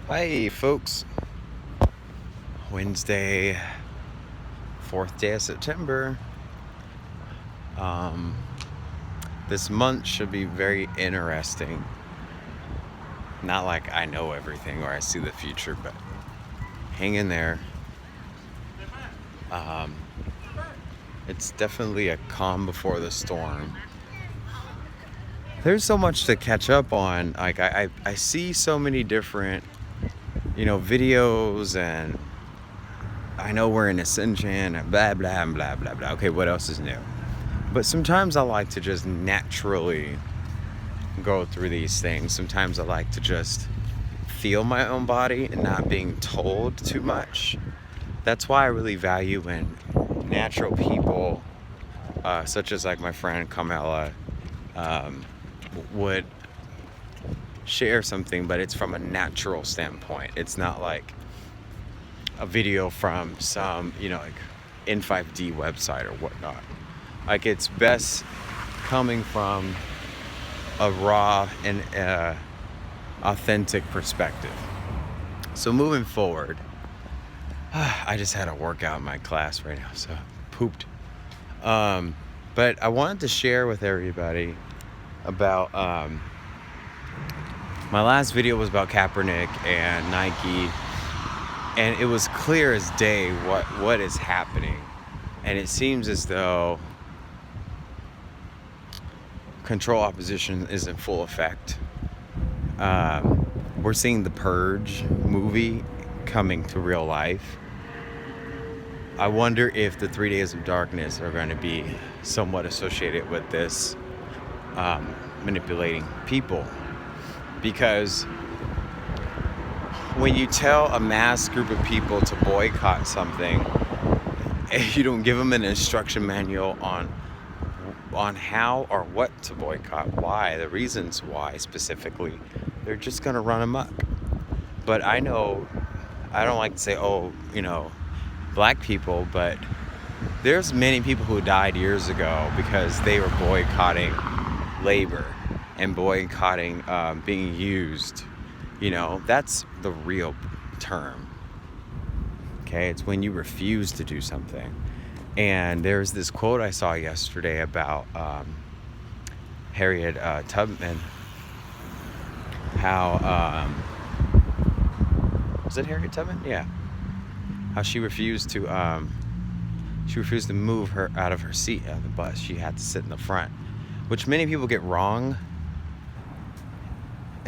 Hi, folks. Wednesday, 4th day of September. Um, this month should be very interesting. Not like I know everything or I see the future, but hang in there. Um, it's definitely a calm before the storm. There's so much to catch up on. Like I see so many different, videos, and I know we're in ascension and blah blah blah blah blah. Okay, what else is new? But sometimes I like to just naturally go through these things. Sometimes I like to just feel my own body and not being told too much. That's why I really value when natural people, such as like my friend Carmela, would share something, but it's from a natural standpoint. It's not like a video from some, like N5D website or whatnot. Like, it's best coming from a raw and authentic perspective. So moving forward, I just had a workout in my class right now, so pooped. But I wanted to share with everybody about my last video was about Kaepernick and Nike, and it was clear as day what is happening, and it seems as though control opposition is in full effect. We're seeing the Purge movie coming to real life. I wonder if the 3 days of darkness are going to be somewhat associated with this, manipulating people. Because when you tell a mass group of people to boycott something, you don't give them an instruction manual on how or what to boycott, why, the reasons why specifically, they're just going to run amok. But I know, I don't like to say, black people, but there's many people who died years ago because they were boycotting labor and boycotting being used. That's the real term. Okay, it's when you refuse to do something. And there's this quote I saw yesterday about Harriet Tubman. How was it Harriet Tubman? Yeah. How she refused to move her out of her seat on the bus. She had to sit in the front, which many people get wrong.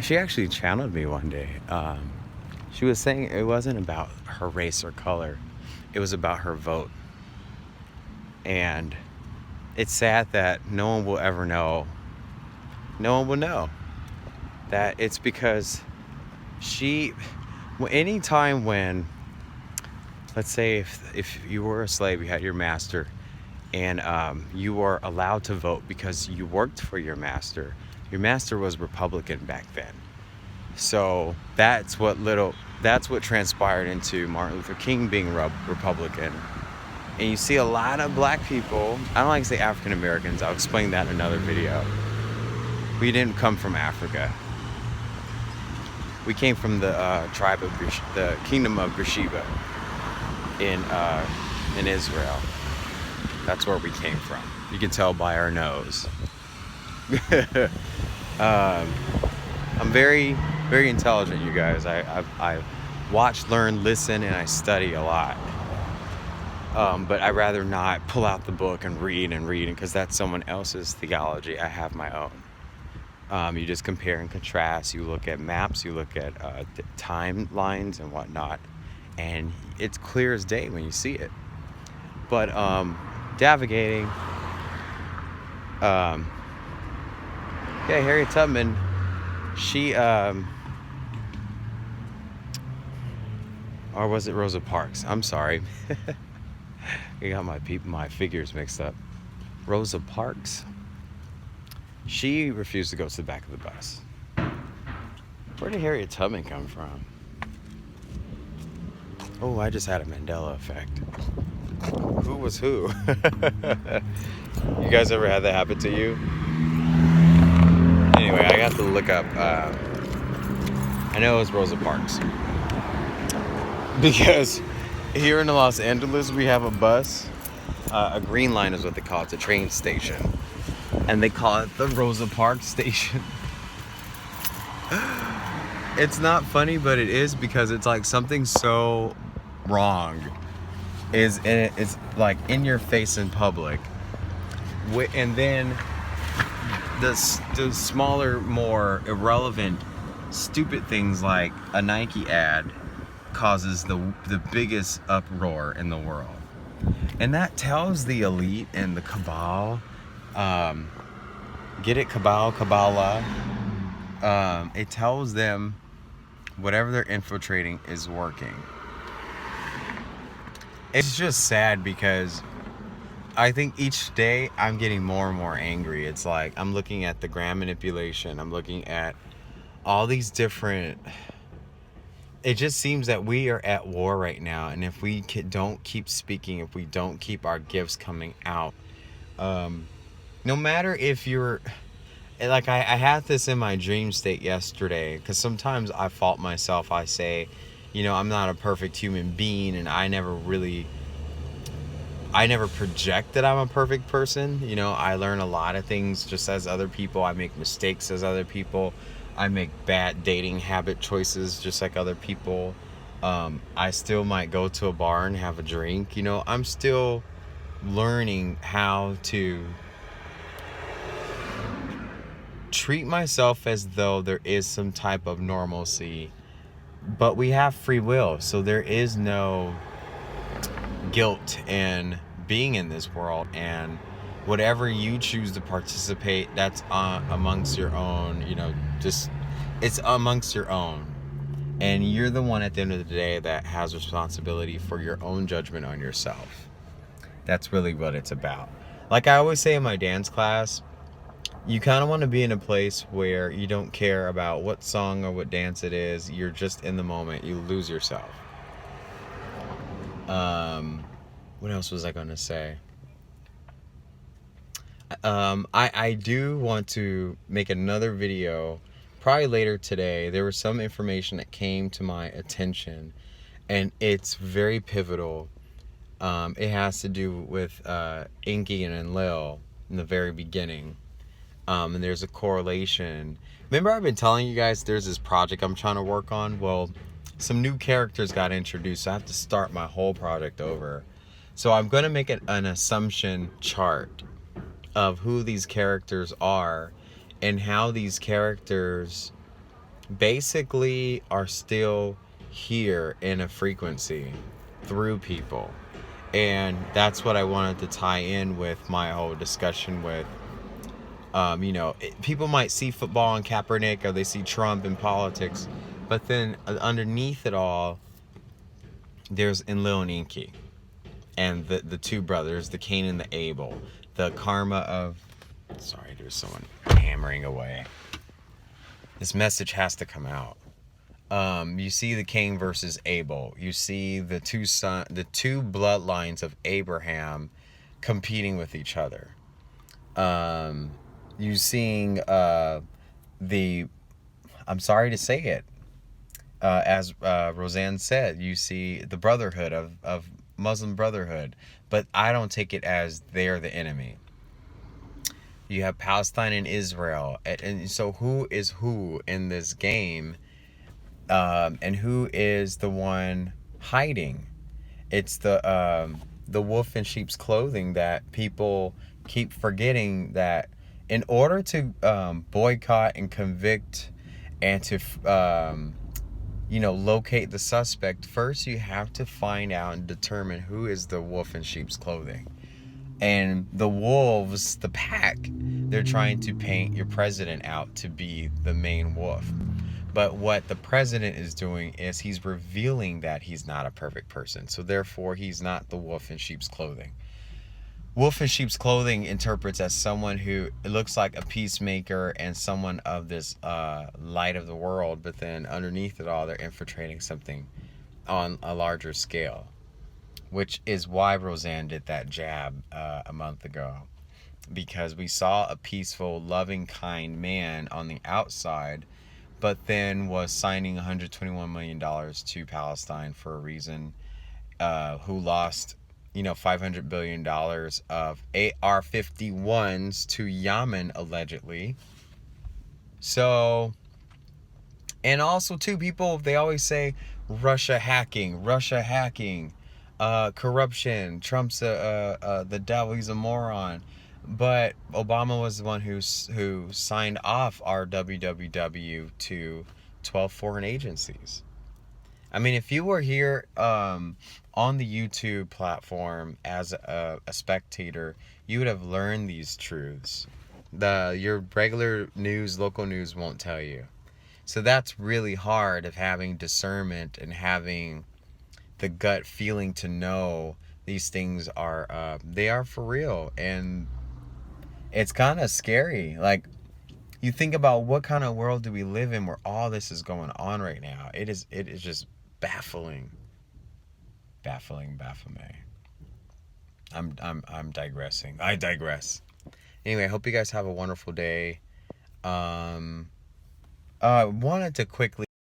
She actually challenged me one day. She was saying it wasn't about her race or color, it was about her vote. And it's sad that no one will ever know. No one will know that it's because anytime when, let's say if you were a slave, you had your master, and you were allowed to vote because you worked for your master. Your master was Republican back then. So that's what transpired into Martin Luther King being Republican. And you see a lot of black people, I don't like to say African Americans, I'll explain that in another video. We didn't come from Africa. We came from the tribe of the kingdom of Beersheba in Israel. That's where we came from. You can tell by our nose. I'm very, very intelligent, you guys. I watch, learn, listen, and I study a lot. But I'd rather not pull out the book and read, because that's someone else's theology. I have my own. You just compare and contrast. You look at maps, you look at timelines and whatnot, and it's clear as day when you see it. But navigating, Harriet Tubman, she, or was it Rosa Parks? I'm sorry. I got my figures mixed up. Rosa Parks. She refused to go to the back of the bus. Where did Harriet Tubman come from? Oh, I just had a Mandela effect. Who was who? You guys ever had that happen to you? Anyway, I got to look up. I know it was Rosa Parks. Because here in Los Angeles, we have a bus. A green line is what they call it. It's a train station. And they call it the Rosa Parks station. It's not funny, but it is, because it's like something so wrong it's like in your face in public. And then the smaller, more irrelevant, stupid things like a Nike ad causes the biggest uproar in the world. And that tells the elite and the cabal, get it, cabal, Kabbalah, it tells them whatever they're infiltrating is working. It's just sad, because I think each day I'm getting more and more angry. It's like I'm looking at the gram manipulation. I'm looking at all these different... It just seems that we are at war right now. And if we don't keep speaking, if we don't keep our gifts coming out, no matter if you're... Like I had this in my dream state yesterday, because sometimes I fault myself. I say, I'm not a perfect human being, and I never project that I'm a perfect person. I learn a lot of things just as other people. I make mistakes as other people. I make bad dating habit choices just like other people. I still might go to a bar and have a drink. I'm still learning how to treat myself as though there is some type of normalcy, but we have free will, so there is no guilt in being in this world. And whatever you choose to participate, that's amongst your own, it's amongst your own, and you're the one at the end of the day that has responsibility for your own judgment on yourself. That's really what it's about. Like I always say in my dance class, you kind of want to be in a place where you don't care about what song or what dance it is. You're just in the moment. You lose yourself. What else was I going to say? I do want to make another video probably later today. There was some information that came to my attention, and it's very pivotal. It has to do with Inky and Enlil in the very beginning. And there's a correlation. Remember, I've been telling you guys there's this project I'm trying to work on? Well, some new characters got introduced, so I have to start my whole project over. So I'm going to make an assumption chart of who these characters are and how these characters basically are still here in a frequency through people. And that's what I wanted to tie in with my whole discussion with people might see football and Kaepernick, or they see Trump in politics, but then underneath it all, there's Enlil and Inky, and the two brothers, the Cain and the Abel, the karma of... Sorry, there's someone hammering away. This message has to come out. You see the Cain versus Abel. You see the two bloodlines of Abraham competing with each other. You seeing I'm sorry to say it, as Roseanne said, you see the brotherhood of Muslim Brotherhood, but I don't take it as they're the enemy. You have Palestine and Israel, and so who is who in this game, and who is the one hiding? It's the wolf in sheep's clothing that people keep forgetting, that in order to boycott and convict and to locate the suspect, first you have to find out and determine who is the wolf in sheep's clothing. And the wolves, the pack, they're trying to paint your president out to be the main wolf. But what the president is doing is he's revealing that he's not a perfect person, so therefore he's not the wolf in sheep's clothing. Wolf in sheep's clothing interprets as someone who looks like a peacemaker and someone of this light of the world, but then underneath it all, they're infiltrating something on a larger scale, which is why Roseanne did that jab a month ago, because we saw a peaceful, loving, kind man on the outside, but then was signing $121 million to Palestine for a reason, who lost, $500 billion of AR-51s to Yemen, allegedly. So, and also, too, people, they always say Russia hacking, corruption, Trump's the devil, he's a moron. But Obama was the one who signed off our WWW to 12 foreign agencies. I mean, if you were here on the YouTube platform as a spectator, you would have learned these truths. Your regular news, local news won't tell you. So that's really hard, of having discernment and having the gut feeling to know these things are they are for real. And it's kind of scary. Like, you think about what kind of world do we live in where all this is going on right now. It is just baffling. Baffling. I'm digressing. I digress. Anyway, I hope you guys have a wonderful day. I wanted to quickly